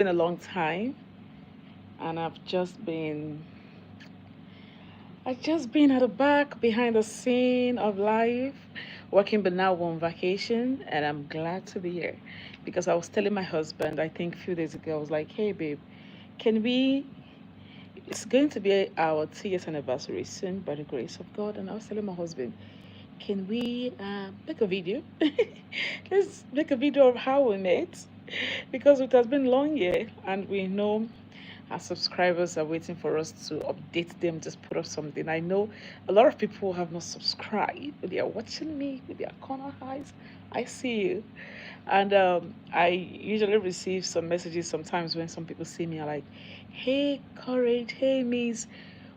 been a long time, and I've just been at the back behind the scene of life, working but now on vacation, and I'm glad to be here because I was telling my husband, I think a few days ago, I was like, hey babe, can we it's going to be our 2 years anniversary soon by the grace of God. And I was telling my husband, can we make a video? Let's make a video of how we met because it has been long year and we know our subscribers are waiting for us to update them, just put up something. I know a lot of people have not subscribed, but they are watching me with their corner eyes. I see you. And I usually receive some messages sometimes when some people see me are like, hey, Courage, hey, Miss,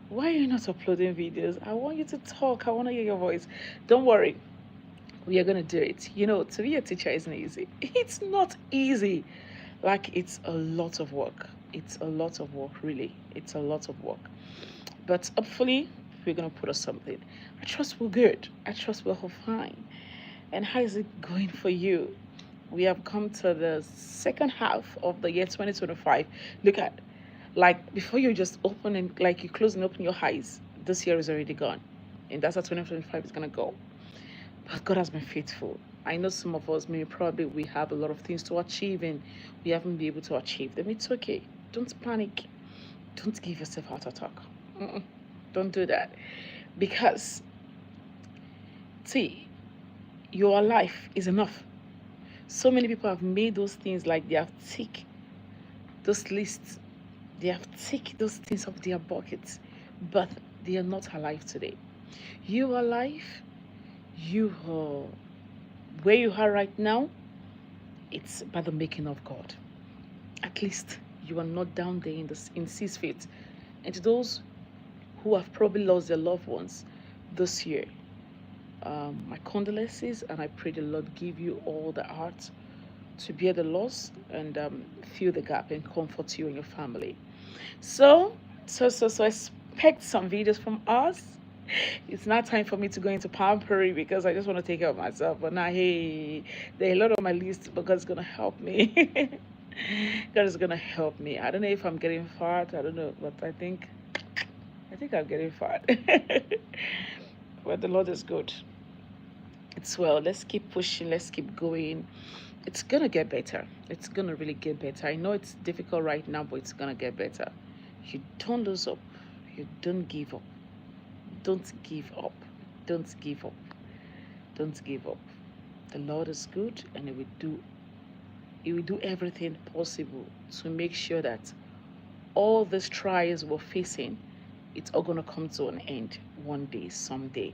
why are you not uploading videos? I want you to talk. I want to hear your voice. Don't worry, we are going to do it. To be a teacher isn't easy. It's not easy. Like, it's a lot of work. It's a lot of work, really. It's a lot of work. But hopefully, we're going to put us something. I trust we're good. I trust we're all fine. And how is it going for you? We have come to the second half of the year 2025. Look at, like, before you just open and, like, you close and open your eyes, this year is already gone. And that's how 2025 is going to go. But God has been faithful. I know some of us, maybe probably we have a lot of things to achieve and we haven't been able to achieve them. It's okay. Don't panic. Don't give yourself heart attack. Mm-mm. Don't do that. Because, see, your life is enough. So many people have made those things like they have ticked those lists, they have ticked those things off their buckets, but they are not alive today. You are alive, you are where you are right now, it's by the making of God. At least you are not down there in 6 feet. And to those who have probably lost their loved ones this year, my condolences, and I pray the Lord give you all the heart to bear the loss and fill the gap and comfort you and your family. So, so expect some videos from us. It's not time for me to go into pampering because I just want to take care of myself. But now, hey, there are a lot on my list, but God's gonna help me. God is gonna help me. I don't know if I'm getting fat. I don't know, but I think I'm getting fat. But the Lord is good. It's well. Let's keep pushing. Let's keep going. It's gonna get better. It's gonna really get better. I know it's difficult right now, but it's gonna get better. You don't lose up. You don't give up. Don't give up. Don't give up. Don't give up. The Lord is good and He will do everything possible to make sure that all these trials we're facing, it's all gonna come to an end one day, someday.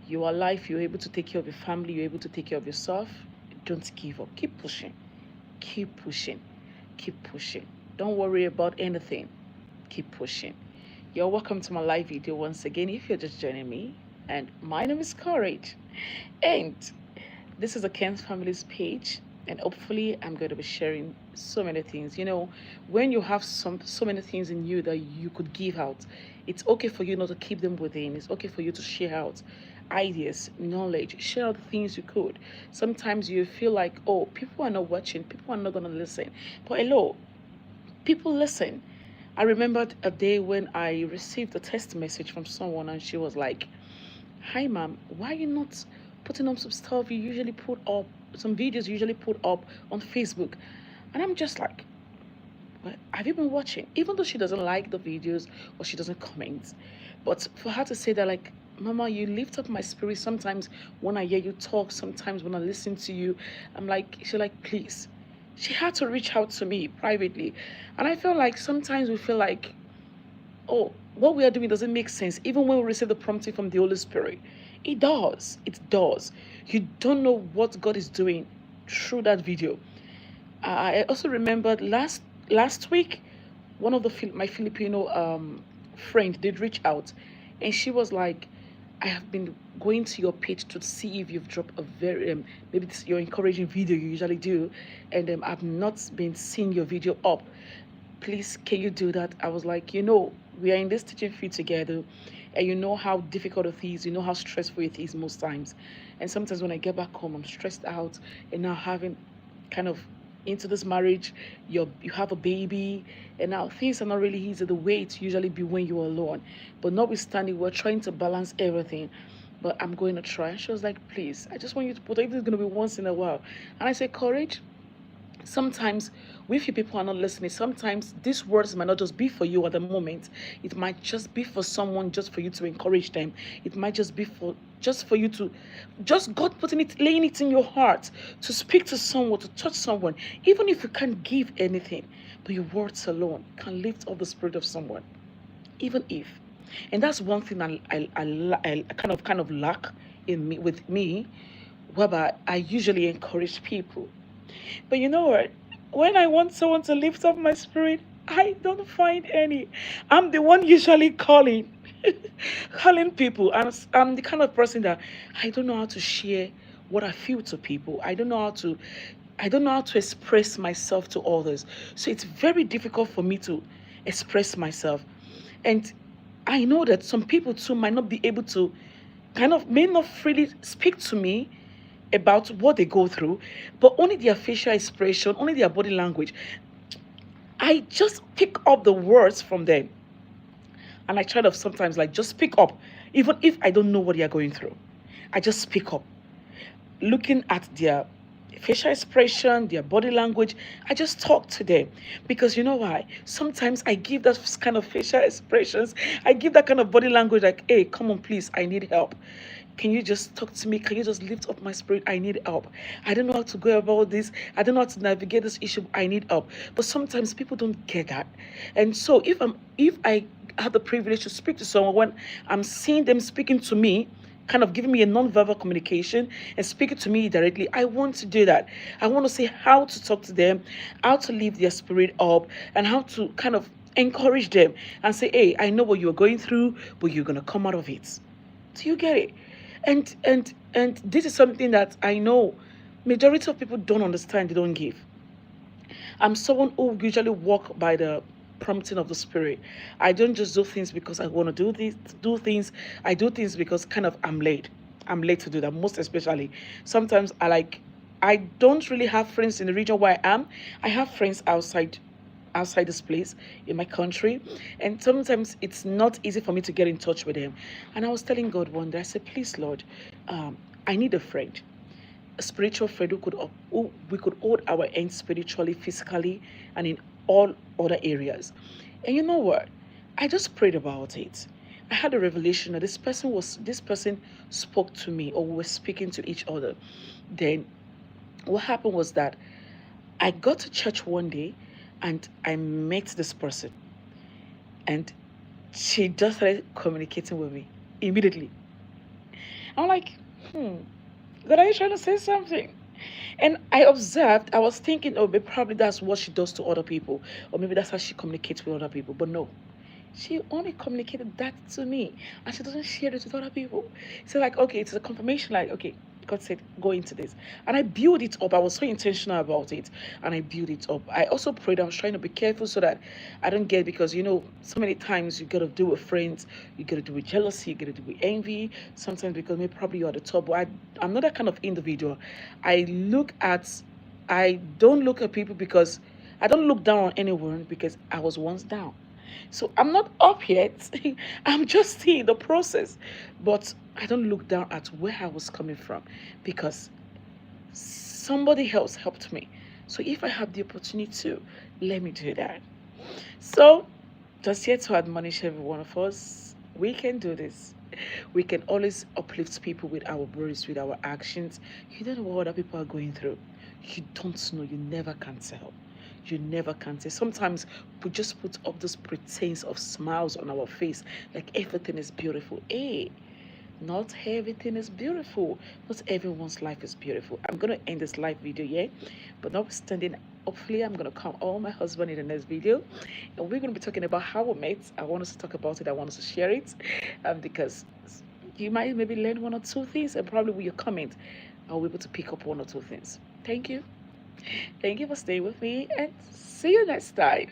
You are alive, you're able to take care of your family, you're able to take care of yourself. Don't give up. Keep pushing. Keep pushing. Keep pushing. Don't worry about anything. Keep pushing. You're welcome to my live video once again if you're just joining me. And my name is Courage. And this is a Ken's Families page. And hopefully I'm going to be sharing so many things. When you have so many things in you that you could give out, it's okay for you not to keep them within. It's okay for you to share out ideas, knowledge, share out the things you could. Sometimes you feel like, oh, people are not watching, people are not gonna listen. But hello, people listen. I remembered a day when I received a text message from someone and she was like, hi ma'am, why are you not putting up some stuff you usually put up, some videos you usually put up on Facebook? And I'm just like, well, have you been watching? Even though she doesn't like the videos or she doesn't comment. But for her to say that, like, Mama, you lift up my spirit sometimes when I hear you talk, sometimes when I listen to you. I'm like, she's like, please. She had to reach out to me privately. And I feel like sometimes we feel like, oh, what we are doing doesn't make sense, even when we receive the prompting from the Holy Spirit. It does. It does. You don't know what God is doing through that video. I also remembered last week, one of my Filipino friend did reach out, and she was like, "I have been going to your page to see if you've dropped a very maybe it's your encouraging video you usually do, and I've not been seeing your video up. Please, can you do that?" I was like, we are in this teaching field together, and you know how difficult it is, you know how stressful it is most times, and sometimes when I get back home, I'm stressed out and now having kind of into this marriage, you have a baby, and now things are not really easy the way it usually be when you're alone. But notwithstanding, we're trying to balance everything. But I'm going to try. And she was like, please, I just want you to put, even if it's going to be once in a while. And I said, courage. Sometimes we few people are not listening. Sometimes these words might not just be for you at the moment. It might just be for someone, just for you to encourage them. It might just be for just for you to, just God putting it, laying it in your heart to speak to someone, to touch someone, even if you can't give anything, but your words alone can lift up the spirit of someone, even if. And that's one thing I kind of lack in me, with me, whereby I usually encourage people. But you know what? When I want someone to lift up my spirit, I don't find any. I'm the one usually calling, calling people. I'm the kind of person that I don't know how to share what I feel to people. I don't know how to express myself to others. So it's very difficult for me to express myself. And I know that some people too might not be able to, kind of may not freely speak to me about what they go through, but only their facial expression, only their body language. I just pick up the words from them. And I try to sometimes like just pick up, even if I don't know what they are going through. I just pick up. Looking at their facial expression, their body language, I just talk to them. Because you know why? Sometimes I give that kind of facial expressions, I give that kind of body language like, hey, come on, please, I need help. Can you just talk to me? Can you just lift up my spirit? I need help. I don't know how to go about this. I don't know how to navigate this issue. I need help. But sometimes people don't get that. And so if I have the privilege to speak to someone when I'm seeing them speaking to me, kind of giving me a non-verbal communication and speaking to me directly, I want to do that. I want to say how to talk to them, how to lift their spirit up, and how to kind of encourage them and say, hey, I know what you're going through, but you're gonna come out of it. Do you get it? And this is something that I know majority of people don't understand, they don't give. I'm someone who usually walk by the prompting of the spirit. I don't just do things because I want to do things. I do things because kind of I'm late. I'm late to do that, most especially. Sometimes I don't really have friends in the region where I am. I have friends outside this place in my country, and sometimes it's not easy for me to get in touch with them. And I was telling God one day, I said, please Lord, I need a friend, a spiritual friend who we could hold our hands spiritually, physically, and in all other areas. And you know what? I just prayed about it. I had a revelation that this person spoke to me, or we were speaking to each other. Then what happened was that I got to church one day and I met this person, and she just started communicating with me immediately. I'm like, God, are you trying to say something? And I observed, I was thinking, oh, maybe probably that's what she does to other people, or maybe that's how she communicates with other people. But no, she only communicated that to me, and she doesn't share it with other people. So, like, okay, it's a confirmation, like, okay, God said, go into this. And I build it up. I was so intentional about it, and I build it up. I also prayed, I was trying to be careful so that I don't get, because, so many times you got to deal with friends, you got to deal with jealousy, you got to deal with envy. Sometimes because maybe probably you're at the top, but I'm not that kind of individual. I look at, I don't look at people because I don't look down on anyone because I was once down. So I'm not up yet. I'm just in the process. But I don't look down at where I was coming from because somebody else helped me. So if I have the opportunity to, let me do that. So just here to admonish every one of us, we can do this. We can always uplift people with our words, with our actions. You don't know what other people are going through. You don't know. You never can tell. You never can say. Sometimes we just put up this pretense of smiles on our face, like everything is beautiful. Hey, not everything is beautiful. Not everyone's life is beautiful. I'm gonna end this live video here, but notwithstanding, hopefully I'm gonna come on my husband in the next video, and we're gonna be talking about how we met. I want us to talk about it. I want us to share it, because you might maybe learn one or two things, and probably with your comment, I'll be able to pick up one or two things. Thank you. Thank you for staying with me, and see you next time.